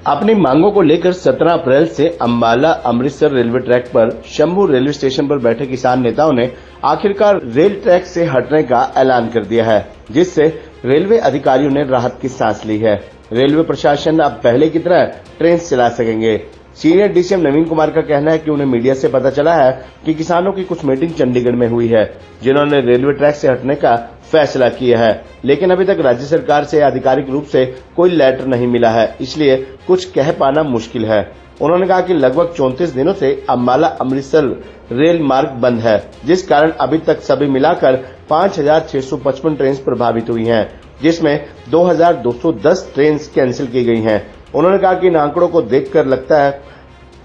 अपनी मांगों को लेकर 17 अप्रैल से अंबाला अमृतसर रेलवे ट्रैक पर शंभू रेलवे स्टेशन पर बैठे किसान नेताओं ने आखिरकार रेल ट्रैक से हटने का ऐलान कर दिया है, जिससे रेलवे अधिकारियों ने राहत की सांस ली है। रेलवे प्रशासन अब पहले की तरह ट्रेन चला सकेंगे। सीनियर डीसीएम नवीन कुमार का कहना है कि उन्हें मीडिया से पता चला है कि किसानों की कुछ मीटिंग चंडीगढ़ में हुई है, जिन्होंने रेलवे ट्रैक से हटने का फैसला किया है, लेकिन अभी तक राज्य सरकार से आधिकारिक रूप से कोई लेटर नहीं मिला है, इसलिए कुछ कह पाना मुश्किल है। उन्होंने कहा कि लगभग 34 दिनों से अंबाला अमृतसर रेल मार्ग बंद है, जिस कारण अभी तक सभी मिलाकर 5,655 ट्रेन प्रभावित हुई हैं, जिसमें 2,210 ट्रेन कैंसिल की गई हैं। उन्होंने कहा कि इन आंकड़ों को देखकर लगता है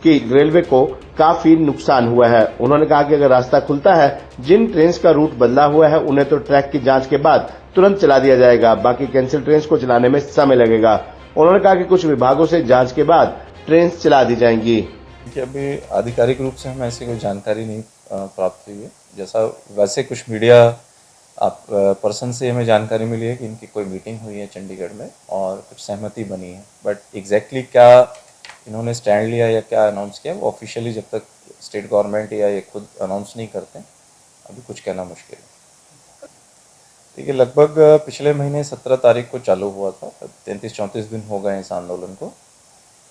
कि रेलवे को काफी नुकसान हुआ है। उन्होंने कहा कि अगर रास्ता खुलता है, जिन ट्रेन का रूट बदला हुआ है उन्हें तो ट्रैक की जांच के बाद तुरंत चला दिया जाएगा, बाकी कैंसिल ट्रेन को चलाने में समय लगेगा। उन्होंने कहा कि कुछ विभागों से जांच के बाद ट्रेन चला दी जाएंगी। कि अभी आधिकारिक रूप से हमें ऐसी कोई जानकारी नहीं प्राप्त हुई है। जैसा वैसे कुछ मीडिया पर्सन से हमें जानकारी मिली है कि इनकी कोई मीटिंग हुई है चंडीगढ़ में और कुछ सहमति बनी है, बट एग्जैक्टली क्या इन्होंने स्टैंड लिया या क्या अनाउंस किया वो ऑफिशियली जब तक स्टेट गवर्नमेंट या ये खुद अनाउंस नहीं करते अभी कुछ कहना मुश्किल है। देखिए, लगभग पिछले महीने 17 तारीख को चालू हुआ था, 33-34 दिन हो गए इस आंदोलन को,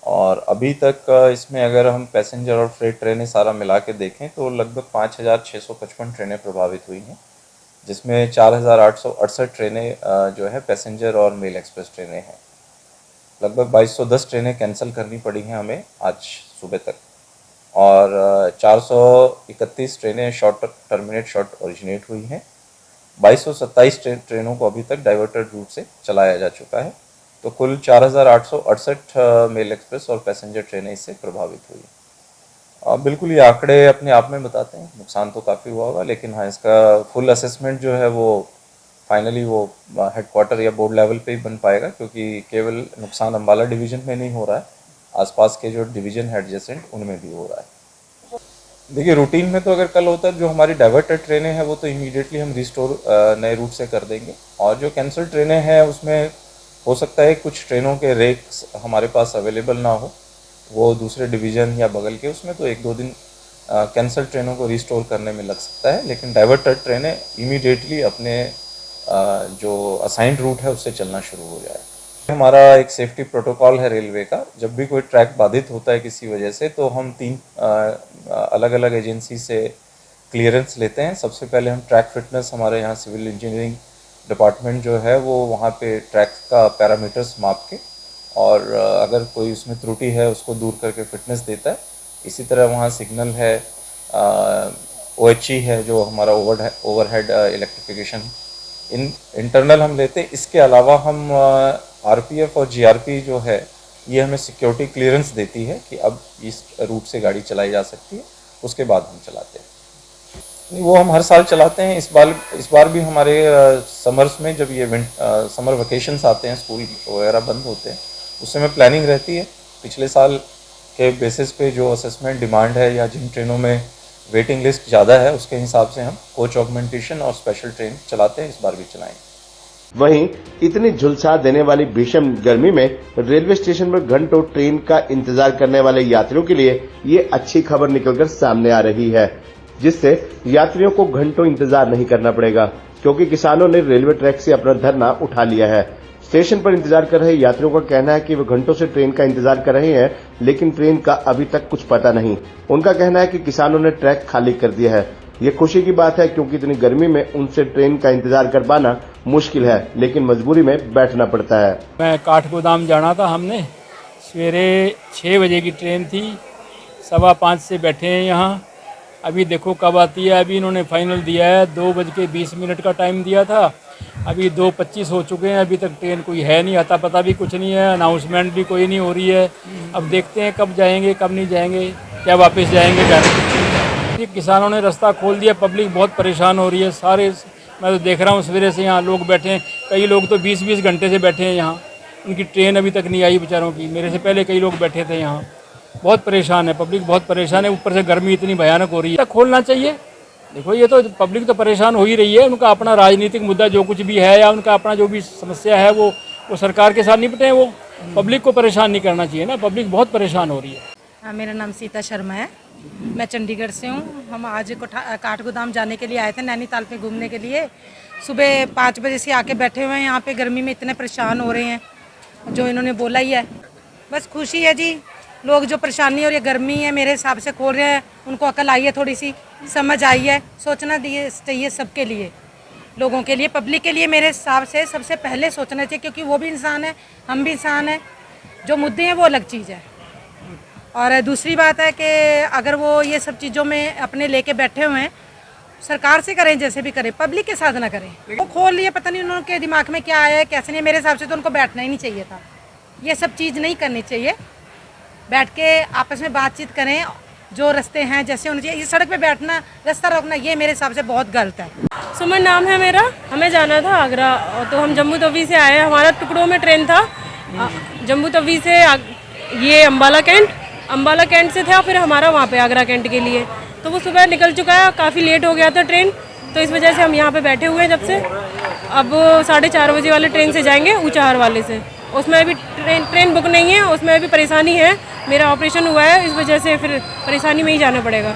और अभी तक इसमें अगर हम पैसेंजर और फ्रेट ट्रेनें सारा मिला के देखें तो लगभग 5,655 ट्रेनें प्रभावित हुई हैं, जिसमें 4,868 ट्रेनें जो है पैसेंजर और मेल एक्सप्रेस ट्रेनें हैं। लगभग 2,210 ट्रेनें कैंसिल करनी पड़ी हैं हमें आज सुबह तक, और 431 ट्रेनें शॉर्ट ओरिजिनेट हुई हैं। 2,227 ट्रेनों को अभी तक डाइवर्टेड रूट से चलाया जा चुका है, तो कुल 4,868 मेल एक्सप्रेस और पैसेंजर ट्रेनें इससे प्रभावित हुई। बिल्कुल ये आंकड़े अपने आप में बताते हैं नुकसान तो काफ़ी हुआ होगा, लेकिन हाँ, इसका फुल असेसमेंट जो है वो फाइनली वो हेडक्वार्टर या बोर्ड लेवल पे ही बन पाएगा, क्योंकि केवल नुकसान अंबाला डिवीज़न में नहीं हो रहा है, आसपास के जो डिवीज़न है एडजेसेंट उनमें भी हो रहा है। देखिए, रूटीन में तो अगर कल होता है जो हमारी डाइवर्टेड ट्रेनें हैं वो तो इमीडिएटली हम रिस्टोर नए रूट से कर देंगे, और जो कैंसिल ट्रेनें हैं उसमें हो सकता है कुछ ट्रेनों के रेक्स हमारे पास अवेलेबल ना हो, वो दूसरे डिवीज़न या बगल के, उसमें तो 1-2 दिन कैंसिल ट्रेनों को रिस्टोर करने में लग सकता है, लेकिन डाइवर्टेड ट्रेनें इमीडिएटली अपने जो असाइंड रूट है उससे चलना शुरू हो जाए। हमारा एक सेफ्टी प्रोटोकॉल है रेलवे का, जब भी कोई ट्रैक बाधित होता है किसी वजह से तो हम 3 अलग अलग एजेंसी से क्लियरेंस लेते हैं। सबसे पहले हम ट्रैक फिटनेस, हमारे यहाँ सिविल इंजीनियरिंग डिपार्टमेंट जो है वो वहाँ पे ट्रैक का पैरामीटर्स माप के, और अगर कोई उसमें त्रुटि है उसको दूर करके फिटनेस देता है। इसी तरह वहाँ सिग्नल है, OHE है जो हमारा ओवरहेड इलेक्ट्रिफिकेशन, इंटरनल हम लेते हैं। इसके अलावा हम RPF और GRP जो है ये हमें सिक्योरिटी क्लियरेंस देती है कि अब इस रूट से गाड़ी चलाई जा सकती है, उसके बाद हम चलाते हैं। वो हम हर साल चलाते हैं। इस बार भी हमारे समर्स में जब ये समर वेकेशंस आते हैं, स्कूल वगैरह बंद होते हैं, उस समय प्लानिंग रहती है पिछले साल के बेसिस पे जो असेसमेंट डिमांड है या जिन ट्रेनों में वेटिंग लिस्ट ज़्यादा है उसके हिसाब से हम कोच ऑगमेंटेशन और स्पेशल ट्रेन चलाते हैं। इस बार भी चलाएंगे। वहीं इतनी झुलसा देने वाली भीषण गर्मी में रेलवे स्टेशन पर घंटों ट्रेन का इंतजार करने वाले यात्रियों के लिए ये अच्छी खबर निकलकर सामने आ रही है, जिससे यात्रियों को घंटों इंतजार नहीं करना पड़ेगा, क्योंकि किसानों ने रेलवे ट्रैक से अपना धरना उठा लिया है। स्टेशन पर इंतजार कर रहे यात्रियों का कहना है कि वे घंटों से ट्रेन का इंतजार कर रहे हैं, लेकिन ट्रेन का अभी तक कुछ पता नहीं। उनका कहना है कि किसानों ने ट्रैक खाली कर दिया है। ये खुशी की बात है, क्योंकि इतनी गर्मी में उनसे ट्रेन का इंतजार कर पाना मुश्किल है, लेकिन मजबूरी में बैठना पड़ता है। मैं काठगोदाम जाना था, हमने सवेरे 6 बजे की ट्रेन थी, 5:15 से बैठे हैं यहाँ। अभी देखो कब आती है। अभी इन्होंने फाइनल दिया है, 2:20 का टाइम दिया था, अभी 2:25 हो चुके हैं, अभी तक ट्रेन कोई है नहीं, अता पता भी कुछ नहीं है, अनाउंसमेंट भी कोई नहीं हो रही है। अब देखते हैं कब जाएंगे कब नहीं जाएंगे, क्या वापस जाएंगे जाने। किसानों ने रास्ता खोल दिया, पब्लिक बहुत परेशान हो रही है। सारे मैं तो देख रहा हूँ सवेरे से यहाँ लोग बैठे हैं, कई लोग तो 20-20 घंटे से बैठे हैं यहाँ, उनकी ट्रेन अभी तक नहीं आई बेचारों की। मेरे से पहले कई लोग बैठे थे यहाँ, बहुत परेशान है पब्लिक, बहुत परेशान है। ऊपर से गर्मी इतनी भयानक हो रही है, खोलना चाहिए। देखो, ये तो पब्लिक तो परेशान हो ही रही है, उनका अपना राजनीतिक मुद्दा जो कुछ भी है या उनका अपना जो भी समस्या है वो सरकार के साथ निपटे हैं। वो पब्लिक को परेशान नहीं करना चाहिए ना, पब्लिक बहुत परेशान हो रही है। हाँ, मेरा नाम सीता शर्मा है, मैं चंडीगढ़ से हूँ। हम आज काठगोदाम जाने के लिए आए थे, नैनीताल पे घूमने के लिए। सुबह 5 बजे से आके बैठे हुए हैं यहाँ पे, गर्मी में इतने परेशान हो रहे हैं, जो इन्होंने बोला ही है। बस खुशी है जी, लोग जो परेशानी और ये गर्मी है मेरे हिसाब से खोल रहे हैं, उनको अकल आई है, थोड़ी सी समझ आई है। सोचना चाहिए सबके लिए, लोगों के लिए, पब्लिक के लिए मेरे हिसाब से सबसे पहले सोचना चाहिए, क्योंकि वो भी इंसान है, हम भी इंसान हैं। जो मुद्दे हैं वो अलग चीज़ है। और दूसरी बात है कि अगर वो ये सब चीज़ों में अपने लेके बैठे हुए हैं, सरकार से करें, जैसे भी करें, पब्लिक के साथ ना करें। वो खोल लिए, पता नहीं उनके दिमाग में क्या आया है, कैसे नहीं। मेरे हिसाब से तो उनको बैठना ही नहीं चाहिए था, ये सब चीज़ नहीं करनी चाहिए। बैठ के आपस में बातचीत करें, जो रास्ते हैं जैसे होने चाहिए। ये सड़क पे बैठना, रास्ता रोकना, ये मेरे हिसाब से बहुत गलत है। सुमन नाम है मेरा, हमें जाना था आगरा, तो हम जम्मू तवी से आए। हमारा टुकड़ों में ट्रेन था, जम्मू तवी से ये अम्बाला कैंट से था, फिर हमारा वहाँ पे आगरा कैंट के लिए। तो वो सुबह निकल चुका है, काफ़ी लेट हो गया था ट्रेन, तो इस वजह से हम यहाँ पे बैठे हुए हैं जब से। अब 4:30 बजे वाले ट्रेन से जाएंगे ऊंचाहार वाले से। उसमें अभी ट्रेन बुक नहीं है, उसमें अभी परेशानी है। मेरा ऑपरेशन हुआ है, इस वजह से फिर परेशानी में ही जाना पड़ेगा।